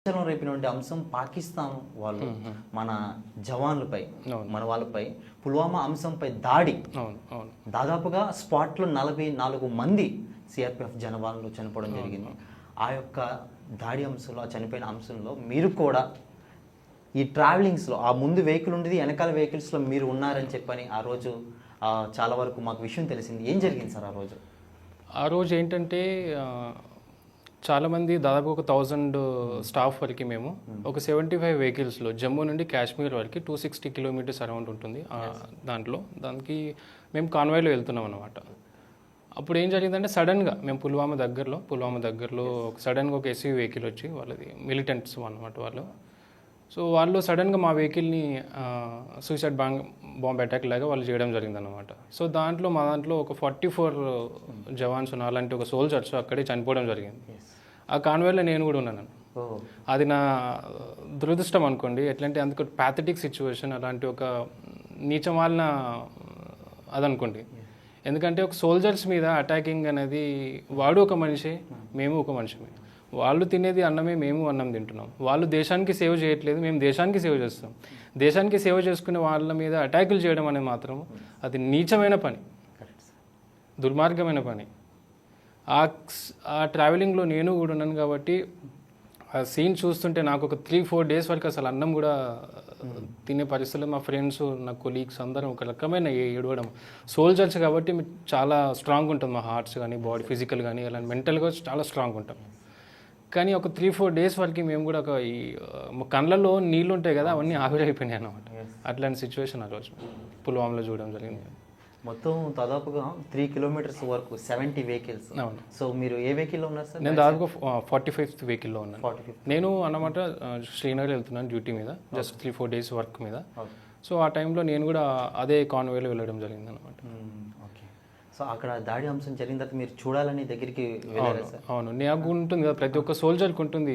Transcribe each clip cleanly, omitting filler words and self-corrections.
రేపినటువంటి అంశం పాకిస్తాన్ వాళ్ళు మన జవాన్లపై మన వాళ్ళపై పుల్వామా అంశంపై దాడి దాదాపుగా స్పాట్లో 44 మంది సిఆర్పిఎఫ్ జవాన్లు చనిపోవడం జరిగింది. ఆ యొక్క దాడి అంశంలో ఆ చనిపోయిన అంశంలో మీరు కూడా ఈ ట్రావెలింగ్స్లో ఆ ముందు వెహికల్ ఉండేది వెనకాల వెహికల్స్లో మీరు ఉన్నారని చెప్పని ఆ రోజు చాలా వరకు మాకు విషయం తెలిసింది. ఏం జరిగింది సార్ ఆ రోజు ఏంటంటే చాలామంది దాదాపు ఒక 1000 స్టాఫ్ వరకు మేము ఒక 75 వెహికల్స్లో జమ్మూ నుండి కాశ్మీర్ వరకు 260 కిలోమీటర్స్ అరౌండ్ ఉంటుంది. దానికి మేము కాన్వాయ్లో వెళ్తున్నాం అనమాట. అప్పుడు ఏం జరిగిందంటే సడన్గా మేము పుల్వామా దగ్గరలో సడన్గా ఒక ఎస్యూ వెహికల్ వచ్చి వాళ్ళది మిలిటెంట్స్ అనమాట వాళ్ళు. సో వాళ్ళు సడన్గా మా వెహికల్ని సూసైడ్ బాంబ్ అటాక్ లాగా వాళ్ళు చేయడం జరిగిందనమాట. సో మా దాంట్లో ఒక 44 జవాన్స్ అలాంటి ఒక సోల్జర్స్ అక్కడే చనిపోవడం జరిగింది. ఆ కాన్వేలో నేను కూడా ఉన్నాను. అది నా దురదృష్టం అనుకోండి. ఎట్లంటే అందుకు ప్యాథటిక్ సిచ్యువేషన్, అలాంటి ఒక నీచమాలిన అదనుకోండి. ఎందుకంటే ఒక సోల్జర్స్ మీద అటాకింగ్ అనేది, వాడు ఒక మనిషి, మేము ఒక మనిషిమే. వాళ్ళు తినేది అన్నమే, మేము అన్నం తింటున్నాం. వాళ్ళు దేశానికి సేవ చేయట్లేదు, మేము దేశానికి సేవ చేస్తాం. దేశానికి సేవ చేసుకునే వాళ్ళ మీద అటాకులు చేయడం అనేది మాత్రం అది నీచమైన పని, దుర్మార్గమైన పని. ఆ ట్రావెలింగ్లో నేను కూడా ఉన్నాను కాబట్టి ఆ సీన్ చూస్తుంటే నాకు ఒక 3-4 డేస్ వరకు అసలు అన్నం కూడా తినే పరిస్థితుల్లో మా ఫ్రెండ్స్, నా కొలీగ్స్ అందరం ఒక రకమైన ఏడవడం. సోల్జర్స్ కాబట్టి చాలా స్ట్రాంగ్ ఉంటుంది మా హార్ట్స్ కానీ, బాడీ ఫిజికల్ కానీ, అలాంటి మెంటల్గా చాలా స్ట్రాంగ్ ఉంటాం. కానీ ఒక 3-4 డేస్ వరకు మేము కూడా ఈ కళ్ళల్లో నీళ్ళు ఉంటాయి కదా, అవన్నీ ఆవిరైపోయినాయి అన్నమాట. అట్లాంటి సిచ్యువేషన్ ఆ రోజు పుల్వామాలో చూడడం జరిగింది. మొత్తం దాదాపుగా 3 కిలోమీటర్స్ వరకు 70 వెహికల్స్. అవును. సో మీరు ఏ వెహికల్లో ఉన్నారు సార్? నేను దాదాపు 45th వెహికల్లో ఉన్నాను. నేను అన్నమాట శ్రీనగర్ వెళ్తున్నాను డ్యూటీ మీద, జస్ట్ 3-4 డేస్ వర్క్ మీద. సో ఆ టైంలో నేను కూడా అదే కాన్వేలో వెళ్ళడం జరిగింది అనమాట. ఓకే. సో అక్కడ దాడి అంశం జరిగిన తర్వాత మీరు చూడాలని దగ్గరికి వెళ్ళారా సార్? అవును, నాకు ఉంటుంది కదా, ప్రతి ఒక్క సోల్జర్కి ఉంటుంది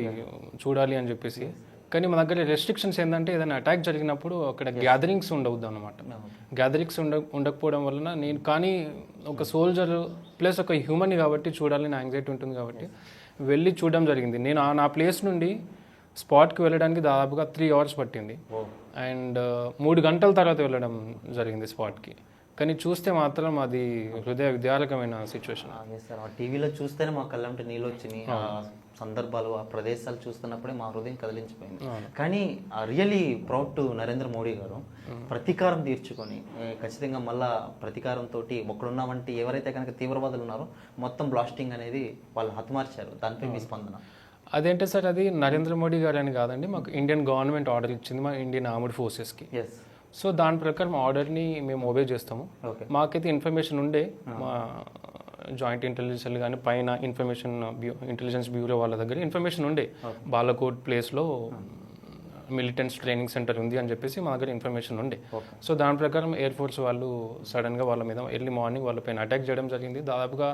చూడాలి అని చెప్పేసి. కానీ మా దగ్గర రెస్ట్రిక్షన్స్ ఏంటంటే ఏదైనా అటాక్ జరిగినప్పుడు అక్కడ గ్యాదరింగ్స్ ఉండవద్దు అనమాట. గ్యాదరింగ్స్ ఉండకపోవడం వలన నేను, కానీ ఒక సోల్జర్ ప్లస్ ఒక హ్యూమన్ కాబట్టి చూడాలని యాంగ్జైటీ ఉంటుంది కాబట్టి వెళ్ళి చూడడం జరిగింది. నేను నా ప్లేస్ నుండి స్పాట్కి వెళ్ళడానికి దాదాపుగా 3 hours పట్టింది. అండ్ 3 గంటల తర్వాత వెళ్ళడం జరిగింది స్పాట్కి. కానీ చూస్తే మాత్రం అది హృదయ విదారకమైన సిచ్యువేషన్. సార్, ఆ టీవీలో చూస్తేనే మా కళ్ళంటే నీళ్ళు వచ్చినాయి. ఆ సందర్భాలు, ఆ ప్రదేశాలు చూస్తున్నప్పుడే మా హృదయం కదిలించిపోయింది. కానీ really proud to Narendra Modi గారు ప్రతీకారం తీర్చుకొని ఖచ్చితంగా మళ్ళా ప్రతీకారంతో ఒక్కడున్నామంటే ఎవరైతే కనుక తీవ్రవాదులు ఉన్నారో మొత్తం బ్లాస్టింగ్ అనేది వాళ్ళు హతమార్చారు. దానిపై మీ స్పందన? అదేంటే సార్, అది నరేంద్ర మోడీ గారు అని కాదండి, మాకు ఇండియన్ గవర్నమెంట్ ఆర్డర్ ఇచ్చింది మా ఇండియన్ ఆర్మ్డ్ ఫోర్సెస్కి. సో దాని ప్రకారం ఆర్డర్ని మేము ఒబే చేస్తాము. మాకైతే ఇన్ఫర్మేషన్ ఉండే, మా జాయింట్ ఇంటెలిజెన్స్ కానీ పైన ఇంటెలిజెన్స్ బ్యూరో వాళ్ళ దగ్గర ఇన్ఫర్మేషన్ ఉండే, బాలకోట్ ప్లేస్లో మిలిటెంట్స్ ట్రైనింగ్ సెంటర్ ఉంది అని చెప్పేసి మా దగ్గర ఇన్ఫర్మేషన్ ఉండే. సో దాని ప్రకారం ఎయిర్ ఫోర్స్ వాళ్ళు సడన్గా వాళ్ళ మీద ఎర్లీ మార్నింగ్ వాళ్ళపైన అటాక్ చేయడం జరిగింది. దాదాపుగా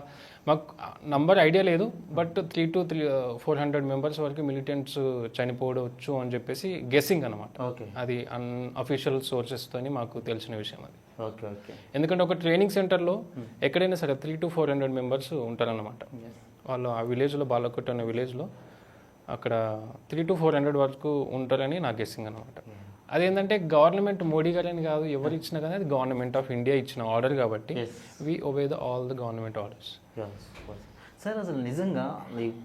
మాకు నంబర్ ఐడియా లేదు, బట్ 300-400 మెంబర్స్ వరకు మిలిటెంట్స్ చనిపోవచ్చు అని చెప్పేసి గెస్సింగ్ అనమాట. అది అన్అఫీషియల్ సోర్సెస్తో మాకు తెలిసిన విషయం అది. ఎందుకంటే ఒక ట్రైనింగ్ సెంటర్లో ఎక్కడైనా సరే 300-400 మెంబర్స్ ఉంటారన్నమాట. వాళ్ళు ఆ విలేజ్లో, బాలకోట్ అనే విలేజ్లో అక్కడ 300-400 వరకు ఉంటారని నా గెస్సింగ్ అనమాట. అదేంటంటే గవర్నమెంట్ మోడీ గారని కాదు, ఎవరు ఇచ్చినా కానీ అది గవర్నమెంట్ ఆఫ్ ఇండియా ఇచ్చిన ఆర్డర్ కాబట్టి we obey all the government orders. Sir, అసలు నిజంగా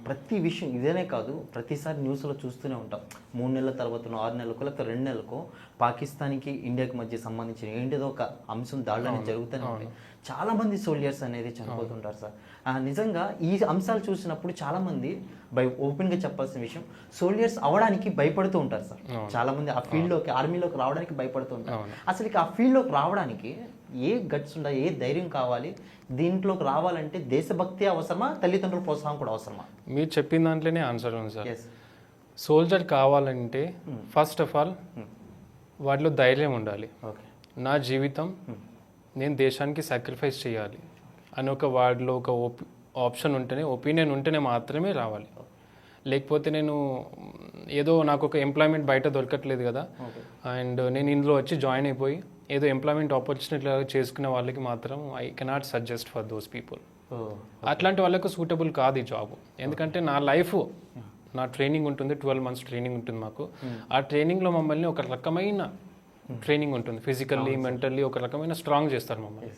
ప్రతి విషయం ఇదేనే కాదు, ప్రతిసారి న్యూస్లో చూస్తూనే ఉంటాం. 3 నెలల తర్వాత 6 నెలలకు లేకపోతే 2 నెలలకు పాకిస్తాన్కి ఇండియాకి మధ్య సంబంధించిన ఏంటిదో ఒక అంశం దాడులు అనేది జరుగుతూనే ఉంటాయి. చాలామంది సోల్జర్స్ అనేది చనిపోతుంటారు సార్. నిజంగా ఈ అంశాలు చూసినప్పుడు చాలామంది ఓపెన్గా చెప్పాల్సిన విషయం, సోల్జర్స్ అవడానికి భయపడుతూ ఉంటారు సార్. చాలామంది ఆ ఫీల్డ్లోకి, ఆర్మీలోకి రావడానికి భయపడుతూ ఉంటారు. అసలు ఆ ఫీల్డ్లోకి రావడానికి ఏ గట్స్ ఉండాలి, ఏ ధైర్యం కావాలి? దీంట్లోకి రావాలంటే దేశభక్తి అవసరమా, తల్లిదండ్రుల ప్రోత్సాహం కూడా అవసరమా? మీరు చెప్పిన దాంట్లోనే ఆన్సర్ ఉంది సార్. సోల్జర్ కావాలంటే ఫస్ట్ ఆఫ్ ఆల్ వాటిలో ధైర్యం ఉండాలి. నా జీవితం నేను దేశానికి సాక్రిఫైస్ చేయాలి అని ఒక వాడిలో ఒక ఆప్షన్ ఉంటేనే, ఒపీనియన్ ఉంటేనే మాత్రమే రావాలి. లేకపోతే నేను ఏదో నాకు ఒక ఎంప్లాయ్మెంట్ బయట దొరకట్లేదు కదా, అండ్ నేను ఇందులో వచ్చి జాయిన్ అయిపోయి ఏదో ఎంప్లాయ్మెంట్ ఆపర్చునిటీ చేసుకునే వాళ్ళకి మాత్రం I cannot suggest for those people. అట్లాంటి వాళ్ళకు సూటబుల్ కాదు ఈ జాబ్. ఎందుకంటే నా లైఫ్ నా ట్రైనింగ్ ఉంటుంది, 12 months ట్రైనింగ్ ఉంటుంది మాకు. ఆ ట్రైనింగ్లో మమ్మల్ని ఒక రకమైన ట్రైనింగ్ ఉంటుంది, ఫిజికల్లీ మెంటల్లీ ఒక రకమైన స్ట్రాంగ్ చేస్తారు మమ్మల్ని.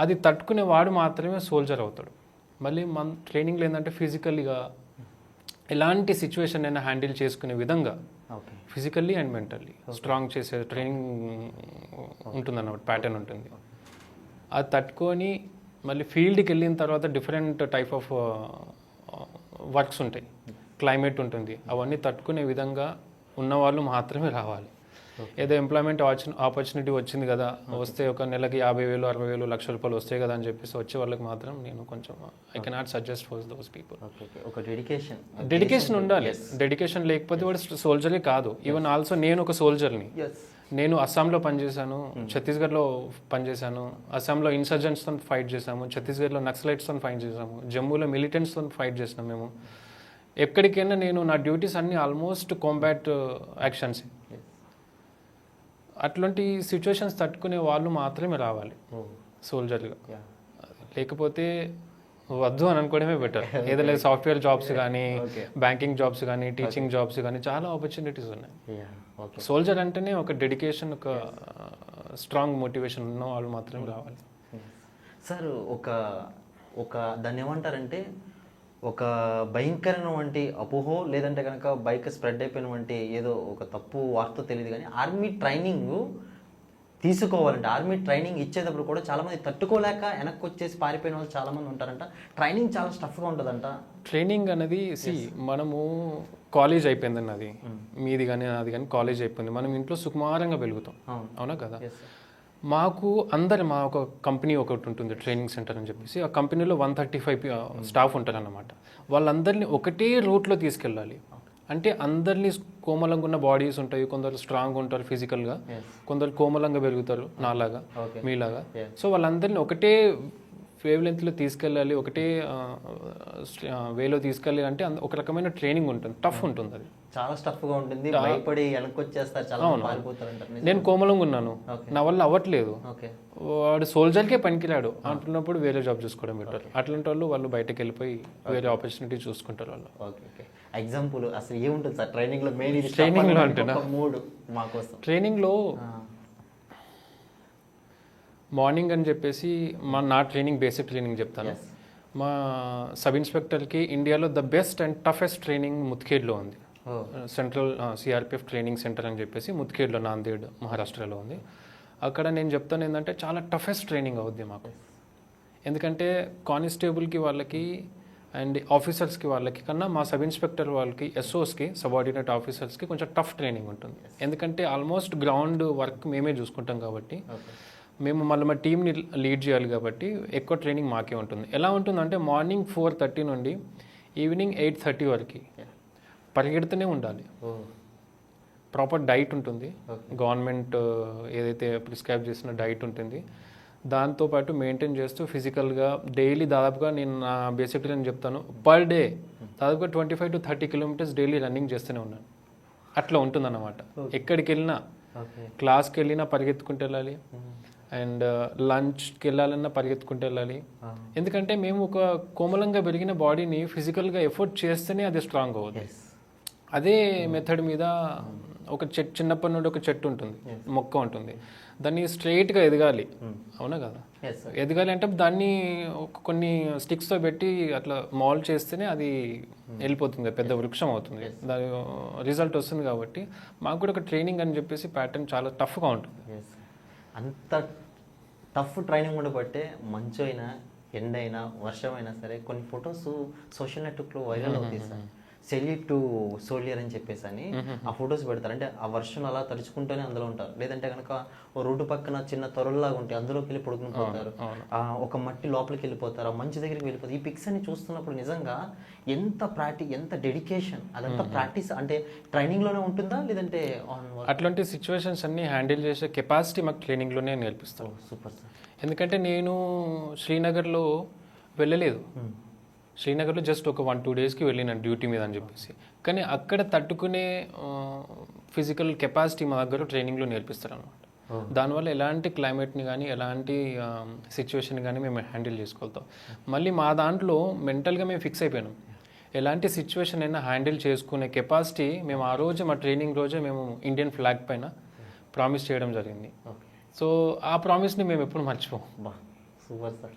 అది తట్టుకునే వాడు మాత్రమే సోల్జర్ అవుతాడు. మళ్ళీ మన ట్రైనింగ్లో ఏంటంటే ఫిజికల్లీగా ఎలాంటి సిచ్యువేషన్ అయినా హ్యాండిల్ చేసుకునే విధంగా ఫిజికల్లీ అండ్ మెంటల్లీ స్ట్రాంగ్ చేసే ట్రైనింగ్ ఉంటుందన్నమాట, ప్యాటర్న్ ఉంటుంది. అది తట్టుకొని మళ్ళీ ఫీల్డ్కి వెళ్ళిన తర్వాత డిఫరెంట్ టైప్ ఆఫ్ వర్క్స్ ఉంటాయి, క్లైమేట్ ఉంటుంది, అవన్నీ తట్టుకునే విధంగా ఉన్నవాళ్ళు మాత్రమే రావాలి. ఏదో ఎంప్లాయ్మెంట్ ఆపర్చునిటీ వచ్చింది కదా, వస్తే ఒక నెలకి 50,000, 60,000, లక్ష రూపాయలు వస్తాయి కదా అని చెప్పేసి వచ్చే వాళ్ళకి మాత్రం నేను కొంచెం I cannot suggest for those people. ఒక డెడికేషన్ ఉండాలి. డెడికేషన్ లేకపోతే వాడు సోల్జరే కాదు. ఈవెన్ ఆల్సో నేను ఒక సోల్జర్ని. నేను అస్సాంలో పనిచేశాను, ఛత్తీస్గఢ్లో పనిచేశాను. అస్సాంలో ఇన్సర్జెంట్స్తో ఫైట్ చేశాము, ఛత్తీస్గఢ్లో నక్సలైట్స్తో ఫైట్ చేసాము, జమ్మూలో మిలిటెంట్స్తో ఫైట్ చేసినాం మేము. ఎక్కడికైనా నేను నా డ్యూటీస్ అన్నీ ఆల్మోస్ట్ కాంబాట్ యాక్షన్స్. అట్లాంటి సిచ్యువేషన్స్ తట్టుకునే వాళ్ళు మాత్రమే రావాలి సోల్జర్గా. లేకపోతే వద్దు అని అనుకోవడమే బెటర్. ఏదైనా సాఫ్ట్వేర్ జాబ్స్ కానీ, బ్యాంకింగ్ జాబ్స్ కానీ, టీచింగ్ జాబ్స్ కానీ చాలా ఆపర్చునిటీస్ ఉన్నాయి. సోల్జర్ అంటేనే ఒక డెడికేషన్, ఒక స్ట్రాంగ్ మోటివేషన్ ఉన్న వాళ్ళు మాత్రమే రావాలి. సార్ ఒక దాన్ని ఏమంటారంటే ఒక భయంకరమైన వంటి అపోహో లేదంటే కనుక బైక్ స్ప్రెడ్ అయిపోయిన వంటి ఏదో ఒక తప్పు వార్త తెలియదు కానీ ఆర్మీ ట్రైనింగ్ తీసుకోవాలంటే, ఆర్మీ ట్రైనింగ్ ఇచ్చేటప్పుడు కూడా చాలామంది తట్టుకోలేక వెనక్కి వచ్చేసి పారిపోయిన వాళ్ళు చాలామంది ఉంటారంట. ట్రైనింగ్ చాలా స్టఫ్గా ఉంటుందంట. ట్రైనింగ్ అనేది మనము కాలేజ్ అయిపోయిందండి, అది మీది కానీ అది కానీ కాలేజ్ అయిపోయింది, మనం ఇంట్లో సుకుమారంగా వెలుగుతాం, అవునా కదా. మాకు మా ఒక కంపెనీ ఒకటి ఉంటుంది, ట్రైనింగ్ సెంటర్ అని చెప్పేసి. ఆ కంపెనీలో 135 స్టాఫ్ ఉంటారన్నమాట. వాళ్ళందరినీ ఒకటే రూట్లో తీసుకెళ్ళాలి. అంటే అందరినీ కోమలంగా ఉన్న బాడీస్ ఉంటాయి, కొందరు స్ట్రాంగ్ ఉంటారు ఫిజికల్గా, కొందరు కోమలంగా పెరుగుతారు నాలాగా మీలాగా. సో వాళ్ళందరినీ ఒకటే వేవ్ లెంత్లో తీసుకెళ్ళాలి, ఒకటే వేలో తీసుకెళ్ళాలి. అంటే ఒక రకమైన ట్రైనింగ్ ఉంటుంది, టఫ్ ఉంటుంది, అది చాలా టఫ్గా ఉంటుంది. భయపడి వెనక్కి వచ్చేస్తారు, చాలా పారిపోతారు. నేను కోమలంగా ఉన్నాను, నా వల్ల అవ్వట్లేదు, వాడు సోల్జర్కే పనికిరాడు అంటున్నప్పుడు వేరే జాబ్ చూసుకోవడం బెటర్. అట్లాంటి వాళ్ళు బయటకు వెళ్ళిపోయి వేరే ఆపర్చునిటీ చూసుకుంటారు వాళ్ళు. ఎగ్జాంపుల్ అసలు ఏముంటుంది సార్ ట్రైనింగ్లో? మెయిన్ ట్రైనింగ్లో అంటే ట్రైనింగ్లో మార్నింగ్ అని చెప్పేసి నా ట్రైనింగ్ బేసిక్ ట్రైనింగ్ చెప్తాను. మా సబ్ ఇన్స్పెక్టర్కి ఇండియాలో the best and toughest training ముత్ఖేడ్లో ఉంది. సెంట్రల్ సిఆర్పిఎఫ్ ట్రైనింగ్ సెంటర్ అని చెప్పేసి ముత్ఖేడ్లో, నాందేడ్, మహారాష్ట్రలో ఉంది. అక్కడ నేను చెప్తాను ఏంటంటే చాలా టఫెస్ట్ ట్రైనింగ్ అవుద్ది మాకు. ఎందుకంటే కానిస్టేబుల్కి వాళ్ళకి అండ్ ఆఫీసర్స్కి వాళ్ళకి కన్నా మా సబ్ ఇన్స్పెక్టర్ వాళ్ళకి, ఎస్ఓస్కి, సబార్డినేట్ ఆఫీసర్స్కి కొంచెం టఫ్ ట్రైనింగ్ ఉంటుంది. ఎందుకంటే ఆల్మోస్ట్ గ్రౌండ్ వర్క్ మేమే చూసుకుంటాం కాబట్టి, మేము మళ్ళీ మా టీంని లీడ్ చేయాలి కాబట్టి ఎక్కువ ట్రైనింగ్ మాకే ఉంటుంది. ఎలా ఉంటుందంటే మార్నింగ్ 4:30 నుండి ఈవినింగ్ 8:30 వరకు పరిగెడుతూనే ఉండాలి. ప్రాపర్ డైట్ ఉంటుంది, గవర్నమెంట్ ఏదైతే ప్రిస్క్రైబ్ చేసిన డైట్ ఉంటుంది, దాంతోపాటు మెయింటైన్ చేస్తూ ఫిజికల్గా డైలీ దాదాపుగా నేను నా బేసిక్లీ నేను చెప్తాను, పర్ డే దాదాపుగా 25 to 30 kilometers డైలీ రన్నింగ్ చేస్తూనే ఉన్నాను. అట్లా ఉంటుందన్నమాట. ఎక్కడికి వెళ్ళినా, క్లాస్కి వెళ్ళినా పరిగెత్తుకుంటూ వెళ్ళాలి, అండ్ లంచ్కి వెళ్ళాలన్నా పరిగెత్తుకుంటూ వెళ్ళాలి. ఎందుకంటే మేము ఒక కోమలంగా పెరిగిన బాడీని ఫిజికల్గా ఎఫర్ట్ చేస్తేనే అది స్ట్రాంగ్ అవుతుంది. అదే మెథడ్ మీద ఒక చిన్నప్పటి నుండి ఒక చెట్టు ఉంటుంది, మొక్క ఉంటుంది, దాన్ని స్ట్రైట్గా ఎదగాలి, అవునా కదా. ఎదగాలి అంటే దాన్ని కొన్ని స్టిక్స్తో పెట్టి అట్లా మాల్డ్ చేస్తేనే అది వెళ్ళిపోతుంది, పెద్ద వృక్షం అవుతుంది, దాని రిజల్ట్ వస్తుంది. కాబట్టి మాకు కూడా ఒక ట్రైనింగ్ అని చెప్పేసి ప్యాటర్న్ చాలా టఫ్గా ఉంటుంది. అంత టఫ్ ట్రైనింగ్ ఉండబట్టే మంచు అయినా, ఎండ అయినా, వర్షం అయినా సరే కొన్ని ఫొటోస్ సోషల్ నెట్వర్క్లో వైరల్ అవుతాయి సార్. సెల్యూట్ టు సోల్జర్ అని చెప్పేసి అని ఆ ఫొటోస్ పెడతారు. అంటే ఆ వర్షం అలా తడుచుకుంటూనే అందులో ఉంటారు. లేదంటే కనుక ఓ రోడ్డు పక్కన చిన్న తొరల్లాగా ఉంటాయి, అందులోకి వెళ్ళి పడుకుని పోతారు, ఒక మట్టి లోపలికి వెళ్ళిపోతారు, ఆ మంచి దగ్గరికి వెళ్ళిపోతారు. ఈ పిక్స్ అన్ని చూస్తున్నప్పుడు నిజంగా ఎంత డెడికేషన్, అదంతా ప్రాక్టీస్ అంటే ట్రైనింగ్లోనే ఉంటుందా లేదంటే అట్లాంటి సిచ్యువేషన్స్ అన్ని హ్యాండిల్ చేసే కెపాసిటీ మాకు ట్రైనింగ్లోనే నేర్పిస్తాం. Super sir. ఎందుకంటే నేను శ్రీనగర్లో వెళ్ళలేదు, శ్రీనగర్లో జస్ట్ ఒక 1-2 daysకి వెళ్ళినాను డ్యూటీ మీద అని చెప్పేసి. కానీ అక్కడ తట్టుకునే ఫిజికల్ కెపాసిటీ మా దగ్గర ట్రైనింగ్లో నేర్పిస్తారు అనమాట. దానివల్ల ఎలాంటి క్లైమేట్ని కానీ, ఎలాంటి సిచ్యువేషన్ కానీ మేము హ్యాండిల్ చేసుకోగలుగుతాం. మళ్ళీ మా దాంట్లో మెంటల్గా మేము ఫిక్స్ అయిపోయినాం, ఎలాంటి సిచ్యువేషన్ అయినా హ్యాండిల్ చేసుకునే కెపాసిటీ మేము ఆ రోజు మా ట్రైనింగ్ రోజే మేము ఇండియన్ ఫ్లాగ్ పైన ప్రామిస్ చేయడం జరిగింది. సో ఆ ప్రామిస్ని మేము ఎప్పుడు మర్చిపోం. బా సూపర్ సార్.